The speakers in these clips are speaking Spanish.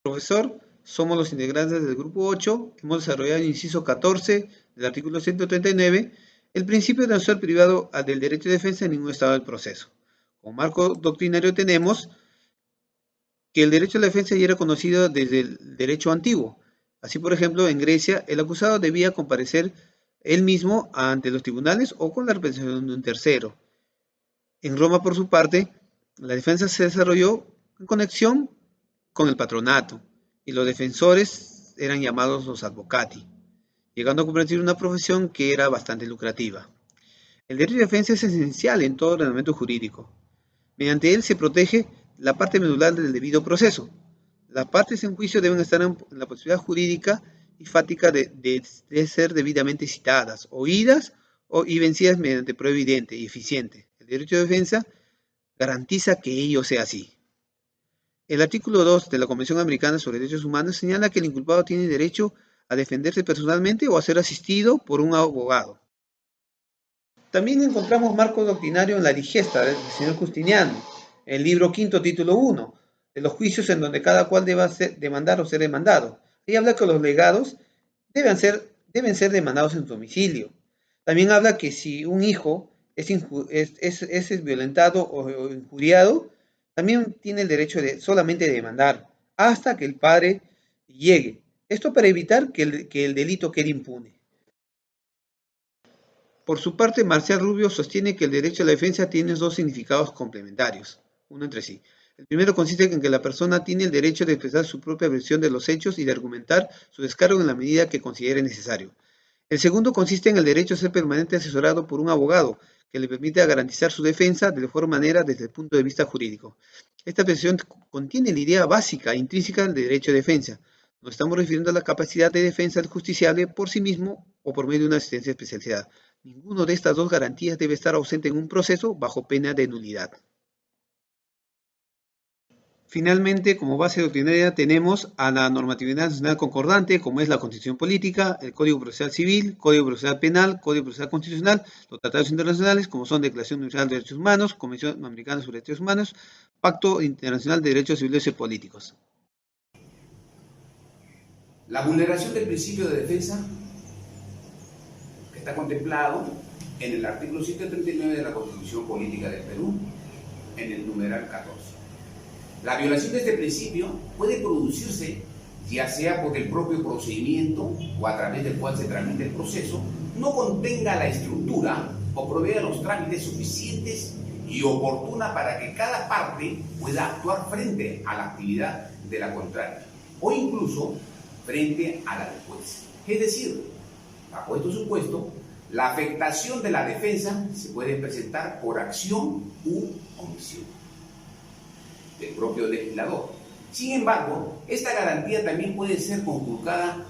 Profesor, somos los integrantes del grupo 8. Hemos desarrollado el inciso 14 del artículo 139, el principio de no ser privado del derecho de defensa en ningún estado del proceso. Como marco doctrinario tenemos que el derecho a la defensa ya era conocido desde el derecho antiguo. Así, por ejemplo, en Grecia, el acusado debía comparecer él mismo ante los tribunales o con la representación de un tercero. En Roma, por su parte, la defensa se desarrolló en conexión con el patronato, y los defensores eran llamados los advocati, llegando a convertir una profesión que era bastante lucrativa. El derecho de defensa es esencial en todo ordenamiento jurídico. Mediante él se protege la parte medular del debido proceso. Las partes en juicio deben estar en la posibilidad jurídica y fática de ser debidamente citadas, oídas y vencidas mediante prueba evidente y eficiente. El derecho de defensa garantiza que ello sea así. El artículo 2 de la Convención Americana sobre Derechos Humanos señala que el inculpado tiene derecho a defenderse personalmente o a ser asistido por un abogado. También encontramos marco doctrinario en la digesta del señor Justiniano, el libro quinto, título 1, de los juicios en donde cada cual deba demandar o ser demandado. Ahí habla que los legados deben ser demandados en su domicilio. También habla que si un hijo es violentado o injuriado, también tiene el derecho de solamente demandar hasta que el padre llegue. Esto para evitar que el delito quede impune. Por su parte, Marcial Rubio sostiene que el derecho a la defensa tiene dos significados complementarios, uno entre sí. El primero consiste en que la persona tiene el derecho de expresar su propia versión de los hechos y de argumentar su descargo en la medida que considere necesario. El segundo consiste en el derecho a ser permanentemente asesorado por un abogado, que le permita garantizar su defensa de mejor manera desde el punto de vista jurídico. Esta versión contiene la idea básica e intrínseca del derecho de defensa. Nos estamos refiriendo a la capacidad de defensa del justiciable por sí mismo o por medio de una asistencia especializada. Ninguna de estas dos garantías debe estar ausente en un proceso bajo pena de nulidad. Finalmente, como base doctrinaria tenemos a la normatividad nacional concordante, como es la Constitución Política, el Código Procesal Civil, Código Procesal Penal, Código Procesal Constitucional, los tratados internacionales, como son Declaración Universal de Derechos Humanos, Convención Americana sobre Derechos Humanos, Pacto Internacional de Derechos Civiles y Políticos. La vulneración del principio de defensa, que está contemplado en el artículo 139 de la Constitución Política del Perú, en el numeral 14. La violación de este principio puede producirse ya sea porque el propio procedimiento o a través del cual se tramita el proceso no contenga la estructura o provea los trámites suficientes y oportuna para que cada parte pueda actuar frente a la actividad de la contraria o incluso frente a la del juez. Es decir, bajo este supuesto, la afectación de la defensa se puede presentar por acción u omisión del propio legislador. Sin embargo, esta garantía también puede ser conculcada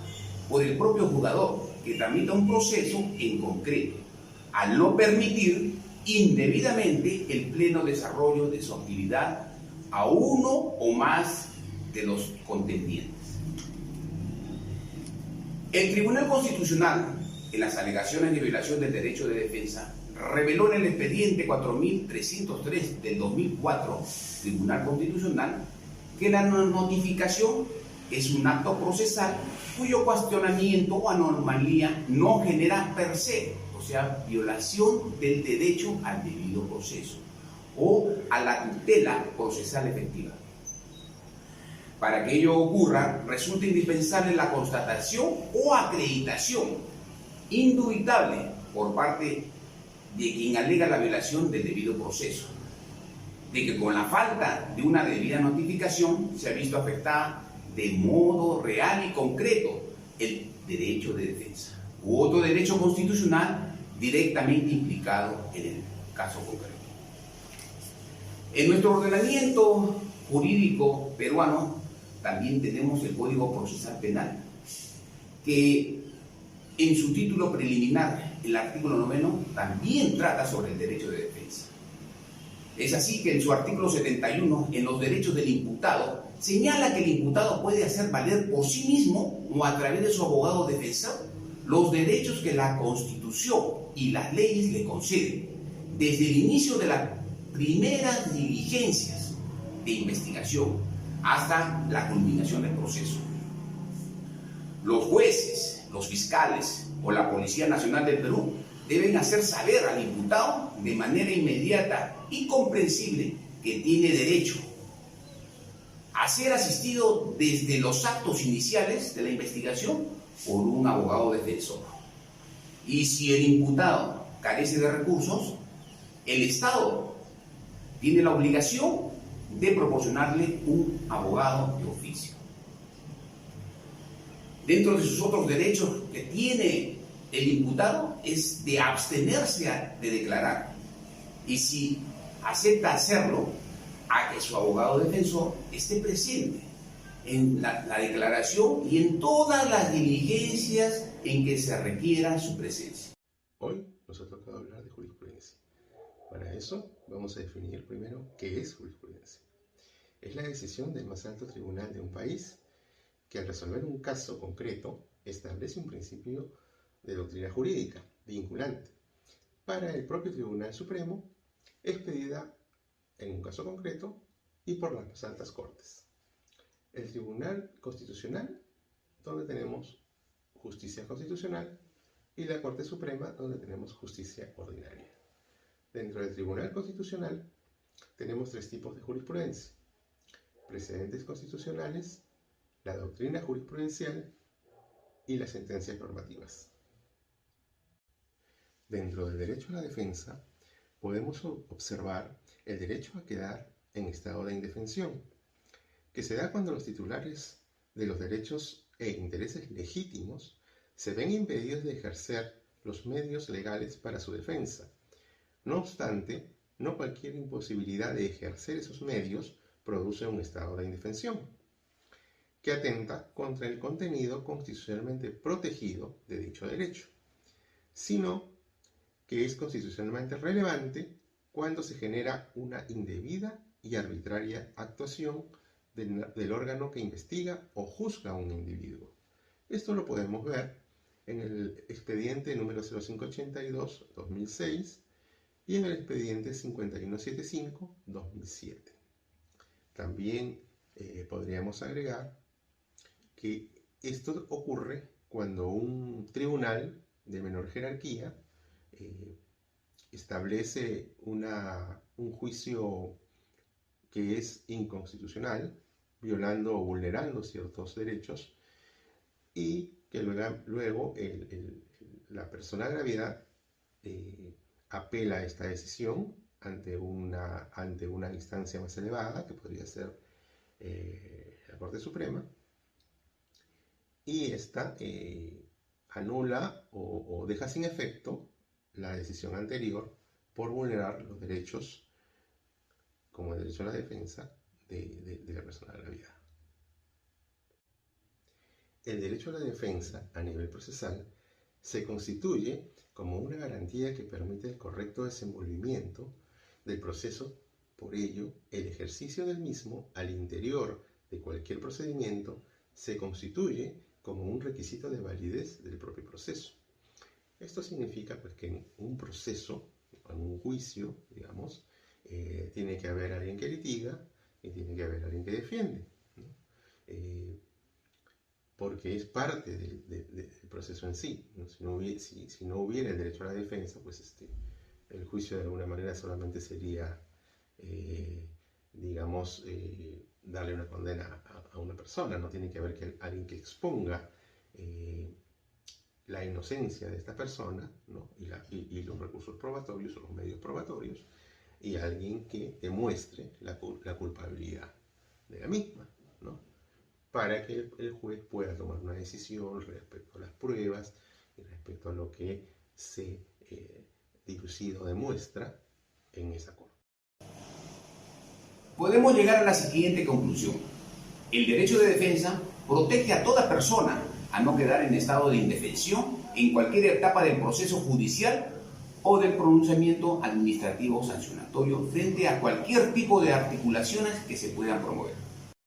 por el propio jugador que tramita un proceso en concreto, al no permitir indebidamente el pleno desarrollo de su actividad a uno o más de los contendientes. El Tribunal Constitucional, en las alegaciones de violación del derecho de defensa, reveló en el expediente 4303 del 2004, Tribunal Constitucional, que la notificación es un acto procesal cuyo cuestionamiento o anomalía no genera per se, o sea, violación del derecho al debido proceso o a la tutela procesal efectiva. Para que ello ocurra, resulta indispensable la constatación o acreditación indubitable por parte de quien alega la violación del debido proceso, de que con la falta de una debida notificación se ha visto afectada de modo real y concreto el derecho de defensa u otro derecho constitucional directamente implicado en el caso concreto. En nuestro ordenamiento jurídico peruano también tenemos el Código Procesal Penal, que en su título preliminar, el artículo 9, también trata sobre el derecho de defensa. Es así que en su artículo 71, en los derechos del imputado, señala que el imputado puede hacer valer por sí mismo o a través de su abogado defensor los derechos que la Constitución y las leyes le conceden, desde el inicio de las primeras diligencias de investigación hasta la culminación del proceso. Los jueces, los fiscales o la Policía Nacional del Perú deben hacer saber al imputado de manera inmediata y comprensible que tiene derecho a ser asistido desde los actos iniciales de la investigación por un abogado defensor. Y si el imputado carece de recursos, el Estado tiene la obligación de proporcionarle un abogado de oficio. Dentro de sus otros derechos que tiene el imputado es de abstenerse de declarar. Y si acepta hacerlo, a que su abogado defensor esté presente en la declaración y en todas las diligencias en que se requiera su presencia. Hoy nos ha tocado hablar de jurisprudencia. Para eso vamos a definir primero qué es jurisprudencia. Es la decisión del más alto tribunal de un país que al resolver un caso concreto establece un principio de doctrina jurídica vinculante para el propio Tribunal Supremo, expedida en un caso concreto y por las más altas cortes. El Tribunal Constitucional, donde tenemos justicia constitucional, y la Corte Suprema, donde tenemos justicia ordinaria. Dentro del Tribunal Constitucional tenemos tres tipos de jurisprudencia: precedentes constitucionales, la doctrina jurisprudencial y las sentencias normativas. Dentro del derecho a la defensa podemos observar el derecho a quedar en estado de indefensión, que se da cuando los titulares de los derechos e intereses legítimos se ven impedidos de ejercer los medios legales para su defensa. No obstante, no cualquier imposibilidad de ejercer esos medios produce un estado de indefensión, que atenta contra el contenido constitucionalmente protegido de dicho derecho, sino que es constitucionalmente relevante cuando se genera una indebida y arbitraria actuación del órgano que investiga o juzga a un individuo. Esto lo podemos ver en el expediente número 0582-2006 y en el expediente 5175-2007. También podríamos agregar que esto ocurre cuando un tribunal de menor jerarquía establece un juicio que es inconstitucional, violando o vulnerando ciertos derechos, y que luego la persona agravida apela a esta decisión ante una instancia más elevada, que podría ser la Corte Suprema, y esta anula o deja sin efecto la decisión anterior por vulnerar los derechos, como el derecho a la defensa de la persona agravida. El derecho a la defensa a nivel procesal se constituye como una garantía que permite el correcto desenvolvimiento del proceso. Por ello, el ejercicio del mismo al interior de cualquier procedimiento se constituye como un requisito de validez del propio proceso. Esto significa pues, que en un proceso, en un juicio, digamos, tiene que haber alguien que litiga y tiene que haber alguien que defiende, ¿no? Porque es parte del proceso en sí, ¿no? Si no hubiera el derecho a la defensa, pues el juicio de alguna manera solamente sería, digamos, darle una condena a una persona. No tiene que haber alguien que exponga la inocencia de esta persona, ¿no? y los recursos probatorios o los medios probatorios, y alguien que demuestre la culpabilidad de la misma, ¿no? Para que el juez pueda tomar una decisión respecto a las pruebas y respecto a lo que se dilucida o demuestra en esa corte. Podemos llegar a la siguiente conclusión: el derecho de defensa protege a toda persona a no quedar en estado de indefensión en cualquier etapa del proceso judicial o del pronunciamiento administrativo sancionatorio frente a cualquier tipo de articulaciones que se puedan promover.